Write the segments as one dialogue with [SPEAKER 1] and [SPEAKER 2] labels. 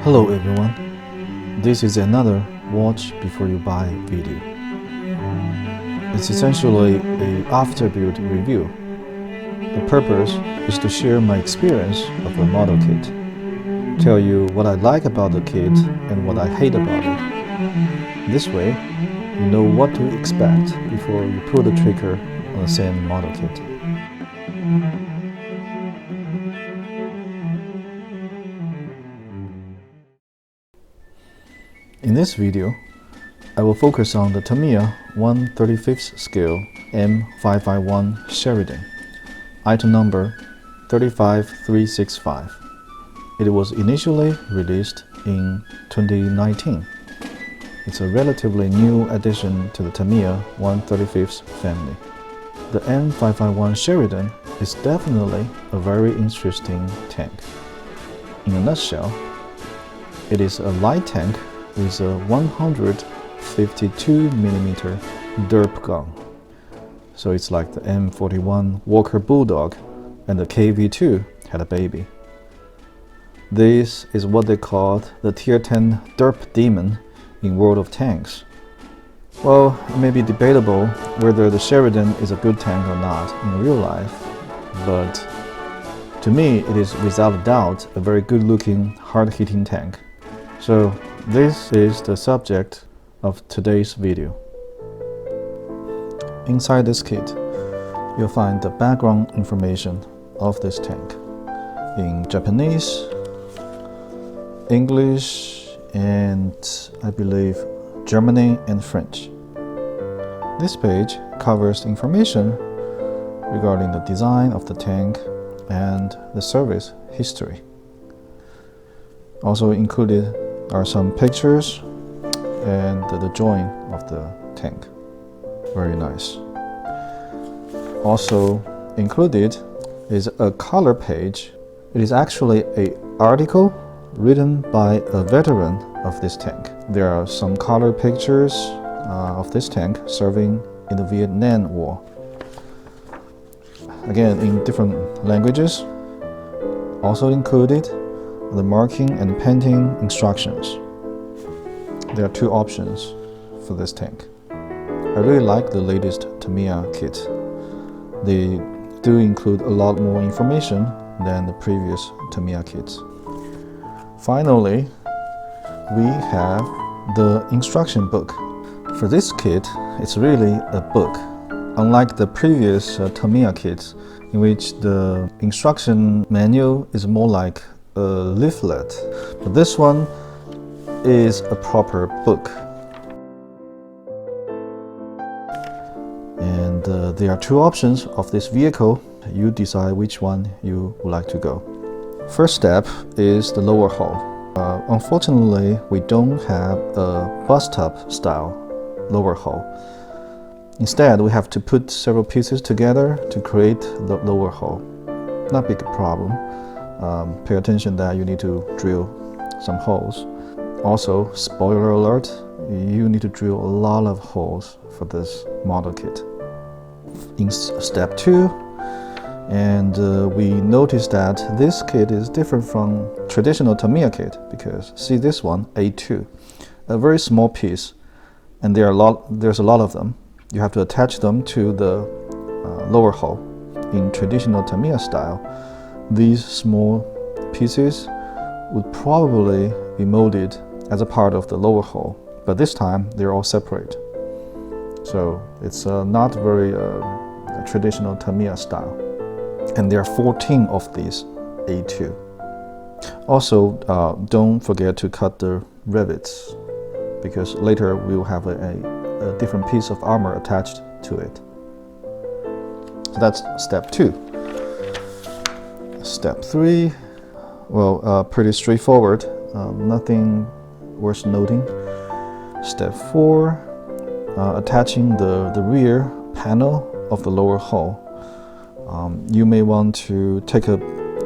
[SPEAKER 1] Hello everyone, this is another watch before you buy video. It's essentially a after-build review. The purpose is to share my experience of a model kit, tell you what I like about the kit and what I hate about it. This way, you know what to expect before you pull the trigger on the same model kit. In this video, I will focus on the Tamiya 1/35th scale M551 Sheridan, item number 35365. It was initially released in 2019. It's a relatively new addition to the Tamiya 1/35th family. The M551 Sheridan is definitely a very interesting tank. In a nutshell, it is a light tank with a 152mm derp gun. So it's like the M41 Walker Bulldog and the KV2 had a baby. This is what they called the Tier 10 derp demon in World of Tanks. Well, it may be debatable whether the Sheridan is a good tank or not in real life, but to me it is without a doubt a very good-looking, hard-hitting tank. So this is the subject of today's video. Inside this kit, you'll find the background information of this tank in Japanese, English, and I believe German and French. This page covers information regarding the design of the tank and the service history. Also included are some pictures and the drawing of the tank. Very nice. Also included is a color page. It is actually an article written by a veteran of this tank. There are some color pictures of this tank serving in the Vietnam War. Again, in different languages. Also included the marking and painting instructions. There are two options for this tank. I really like the latest Tamiya kit. They do include a lot more information than the previous Tamiya kits. Finally, we have the instruction book. For this kit, it's really a book. Unlike the previous Tamiya kits, in which the instruction manual is more like a leaflet, but this one is a proper book. And there are two options of this vehicle. You decide which one you would like to go. First step is the lower hull. Unfortunately, we don't have a bus top style lower hull. Instead, we have to put several pieces together to create the lower hull. Not a big problem. Pay attention that you need to drill some holes. Also, spoiler alert, you need to drill a lot of holes for this model kit. In step 2, and we notice that this kit is different from traditional Tamiya kit because see this one, A2, a very small piece, and there's a lot of them. You have to attach them to the lower hull. In traditional Tamiya style, these small pieces would probably be molded as a part of the lower hull, but this time they're all separate. So it's not very traditional Tamiya style. And there are 14 of these A2. Also, don't forget to cut the rivets because later we will have a different piece of armor attached to it. So that's step 2. Step 3, well, pretty straightforward, nothing worth noting. Step 4, attaching the rear panel of the lower hull. You may want to take a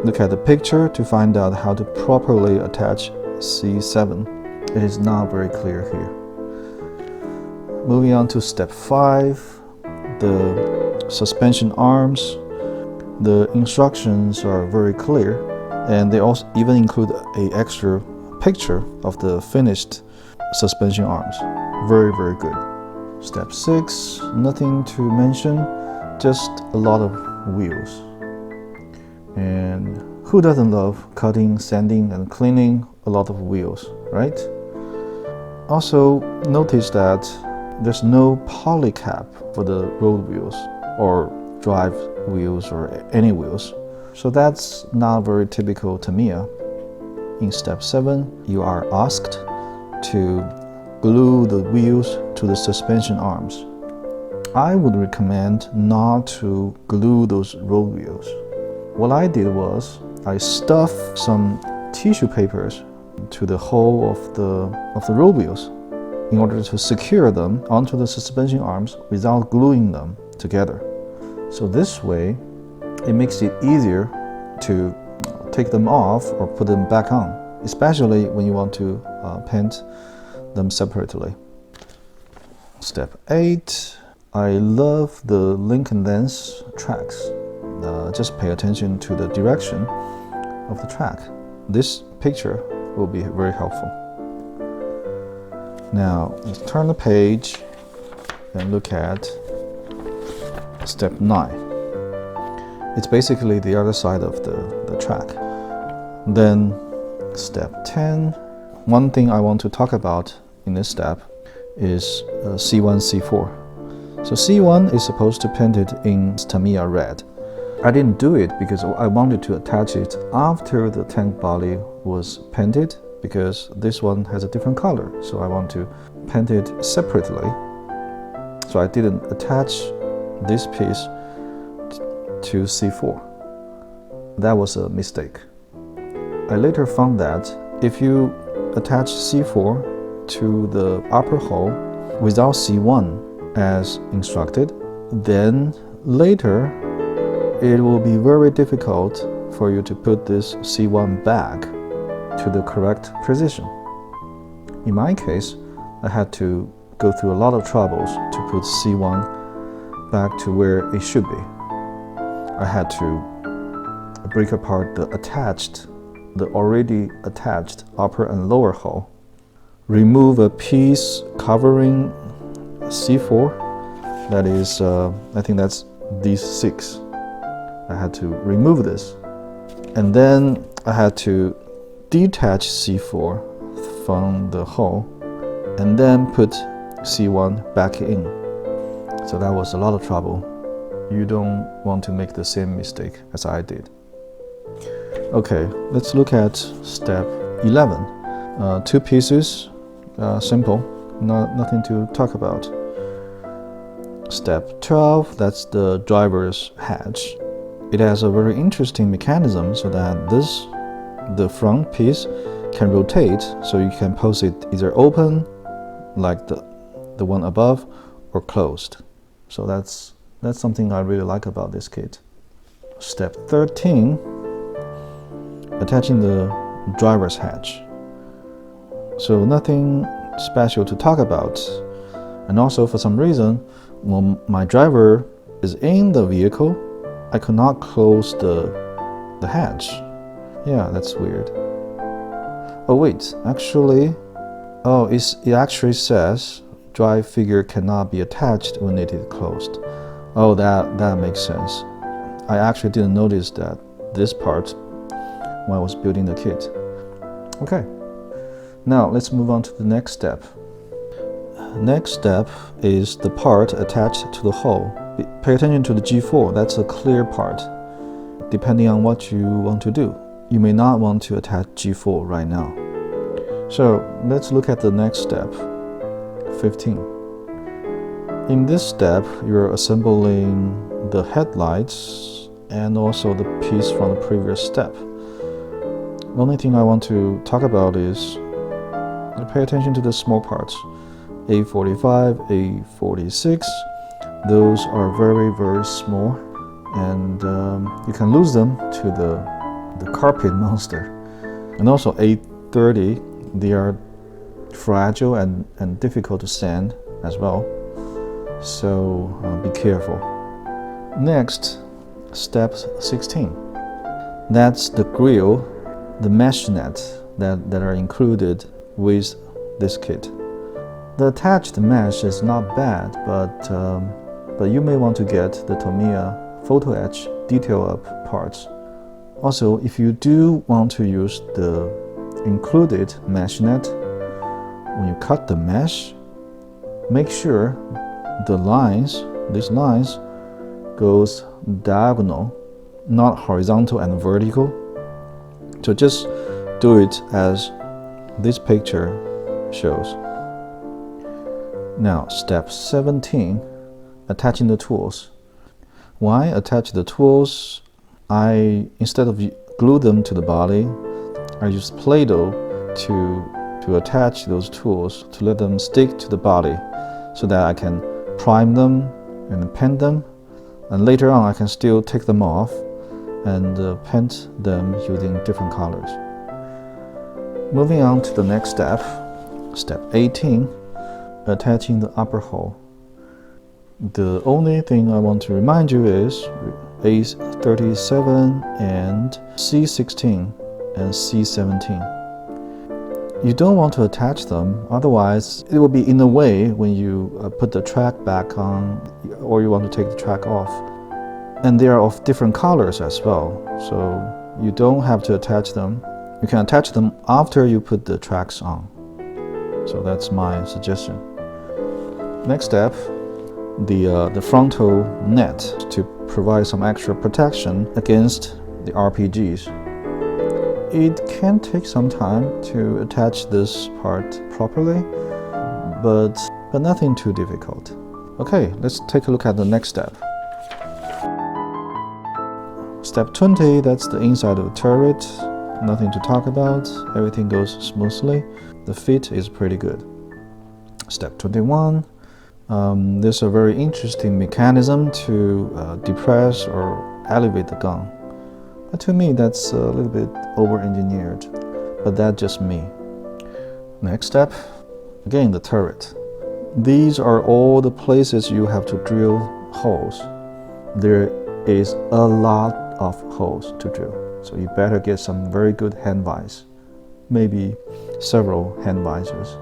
[SPEAKER 1] look at the picture to find out how to properly attach C7. It is not very clear here. Moving on to step 5, the suspension arms. The instructions are very clear, and they also even include an extra picture of the finished suspension arms. Very, very good. Step 6, nothing to mention, just a lot of wheels. And who doesn't love cutting, sanding, and cleaning a lot of wheels, right? Also, notice that there's no poly cap for the road wheels or drive wheels or any wheels. So that's not very typical Tamiya. In step 7, you are asked to glue the wheels to the suspension arms. I would recommend not to glue those road wheels. What I did was I stuffed some tissue papers to the hole of the road wheels in order to secure them onto the suspension arms without gluing them together. So this way, it makes it easier to take them off or put them back on, especially when you want to paint them separately. Step 8, I love the link and lens tracks. Just pay attention to the direction of the track. This picture will be very helpful. Now, let's turn the page and look at step 9. It's basically the other side of the track. Then step 10. One thing I want to talk about in this step is C1, C4. So C1 is supposed to paint it in Tamiya red. I didn't do it because I wanted to attach it after the tank body was painted, because this one has a different color, so I want to paint it separately. So I didn't attach this piece to C4. That was a mistake. I later found that if you attach C4 to the upper hole without C1 as instructed, then later it will be very difficult for you to put this C1 back to the correct position. In my case, I had to go through a lot of troubles to put C1 back to where it should be. I had to break apart the already attached upper and lower hull, remove a piece covering C4, that is, I think that's these 6. I had to remove this, and then I had to detach C4 from the hull and then put C1 back in. So that was a lot of trouble. You don't want to make the same mistake as I did. Okay, let's look at step 11. 2 pieces, simple, nothing to talk about. Step 12, that's the driver's hatch. It has a very interesting mechanism so that the front piece can rotate, so you can pose it either open, like the one above, or closed. So that's something I really like about this kit. Step 13, attaching the driver's hatch. So nothing special to talk about. And also, for some reason, when my driver is in the vehicle, I could not close the hatch. Yeah, that's weird. Oh wait, actually, it actually says drive figure cannot be attached when it is closed. Oh, that makes sense. I actually didn't notice this part when I was building the kit. Okay, now let's move on to the next step. Next step is the part attached to the hull. Pay attention to the G4, that's a clear part. Depending on what you want to do, you may not want to attach G4 right now. So let's look at the next step, 15. In this step, you're assembling the headlights and also the piece from the previous step. The only thing I want to talk about is pay attention to the small parts. A45, A46, those are very, very small, and you can lose them to the carpet monster. And also A30, they are fragile and difficult to sand as well, so be careful. Next, step 16. That's the grill, the mesh net. that are included with this kit. The attached mesh is not bad, but you may want to get the Tamiya photo etch detail up parts. Also, if you do want to use the included mesh net, when you cut the mesh, make sure these lines goes diagonal, not horizontal and vertical. So just do it as this picture shows. Now, step 17, attaching the tools. When I attach the tools, instead of glue them to the body, I use Play-Doh to attach those tools, to let them stick to the body so that I can prime them and paint them, and later on I can still take them off and paint them using different colors. Moving on to the next step, step 18, attaching the upper hull. The only thing I want to remind you is A37 and C16 and C17. You don't want to attach them, otherwise it will be in the way when you put the track back on, or you want to take the track off. And they are of different colors as well, so you don't have to attach them. You can attach them after you put the tracks on. So that's my suggestion. Next step, the frontal net to provide some extra protection against the RPGs. It can take some time to attach this part properly, but nothing too difficult. Okay, let's take a look at the next step. Step 20, that's the inside of the turret. Nothing to talk about, everything goes smoothly. The fit is pretty good. Step 21, there's a very interesting mechanism to depress or elevate the gun. But to me, that's a little bit over-engineered, but that's just me. Next step, again, the turret. These are all the places you have to drill holes. There is a lot of holes to drill, so you better get some very good hand vise, maybe several hand vises.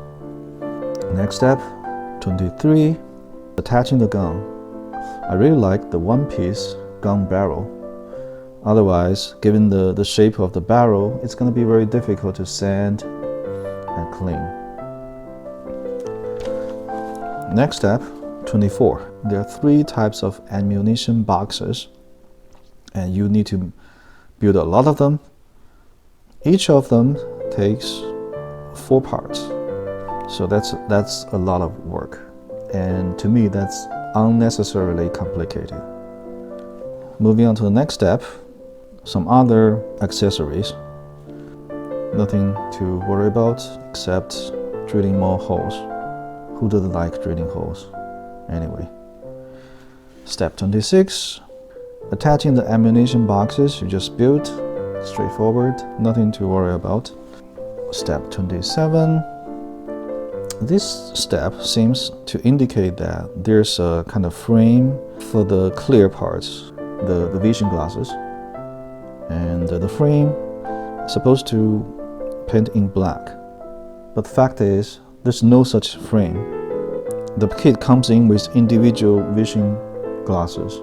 [SPEAKER 1] Next step, 23, attaching the gun. I really like the one-piece gun barrel. Otherwise, given the shape of the barrel, it's going to be very difficult to sand and clean. Next step, 24. There are 3 types of ammunition boxes, and you need to build a lot of them. Each of them takes 4 parts, so that's a lot of work, and to me that's unnecessarily complicated. Moving on to the next step, some other accessories. Nothing to worry about except drilling more holes. Who doesn't like drilling holes? Anyway. Step 26, attaching the ammunition boxes you just built. Straightforward, nothing to worry about. Step 27. This step seems to indicate that there's a kind of frame for the clear parts, the vision glasses. And the frame is supposed to paint in black. But the fact is, there's no such frame. The kit comes in with individual vision glasses.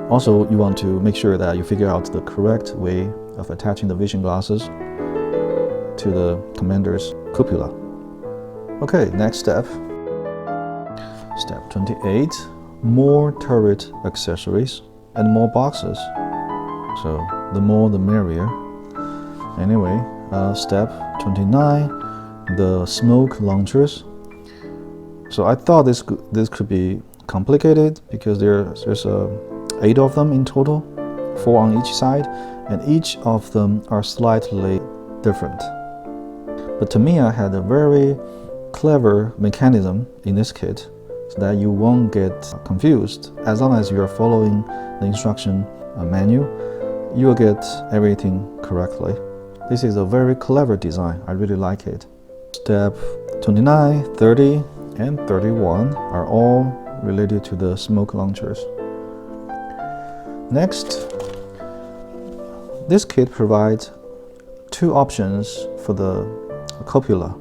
[SPEAKER 1] Also, you want to make sure that you figure out the correct way of attaching the vision glasses to the commander's cupola. Okay, next step. Step 28, more turret accessories and more boxes. So the more the merrier. Anyway, step 29, the smoke launchers. So I thought this could be complicated because there's 8 of them in total, 4 on each side, and each of them are slightly different. But Tamiya had a very clever mechanism in this kit so that you won't get confused. As long as you are following the instruction manual, you will get everything correctly. This is a very clever design. I really like it. Step 29, 30, and 31 are all related to the smoke launchers. Next, this kit provides two options for the cupola.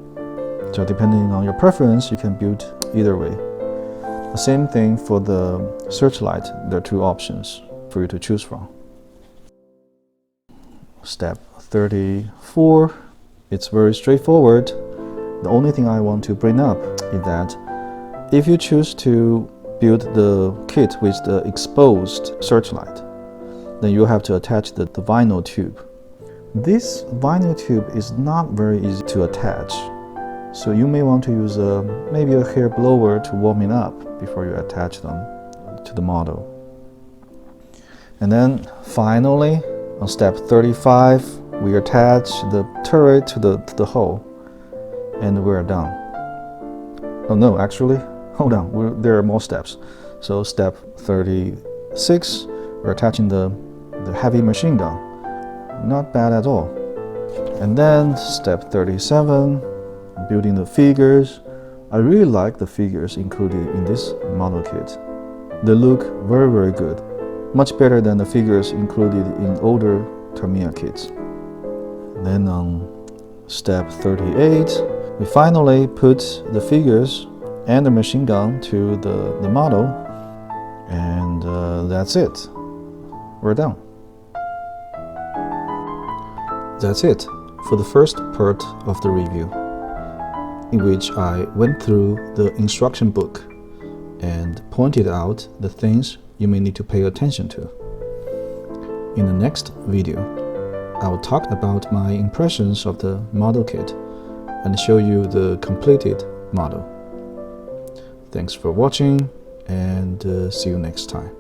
[SPEAKER 1] So depending on your preference, you can build either way. The same thing for the searchlight. There are two options for you to choose from. Step 34. It's very straightforward. The only thing I want to bring up is that if you choose to build the kit with the exposed searchlight, then you have to attach the vinyl tube. This vinyl tube is not very easy to attach, so you may want to use maybe a hair blower to warm it up before you attach them to the model. And then finally, on step 35, we attach the turret to the hull, and we're done. Oh no, actually, hold on, there are more steps. So step 36, we're attaching the heavy machine gun. Not bad at all. And then step 37, building the figures. I really like the figures included in this model kit. They look very, very good. Much better than the figures included in older Tamiya kits. Then on step 38, we finally put the figures and the machine gun to the model, and that's it. We're done. That's it for the first part of the review, in which I went through the instruction book and pointed out the things you may need to pay attention to. In the next video, I will talk about my impressions of the model kit and show you the completed model. Thanks for watching, and see you next time.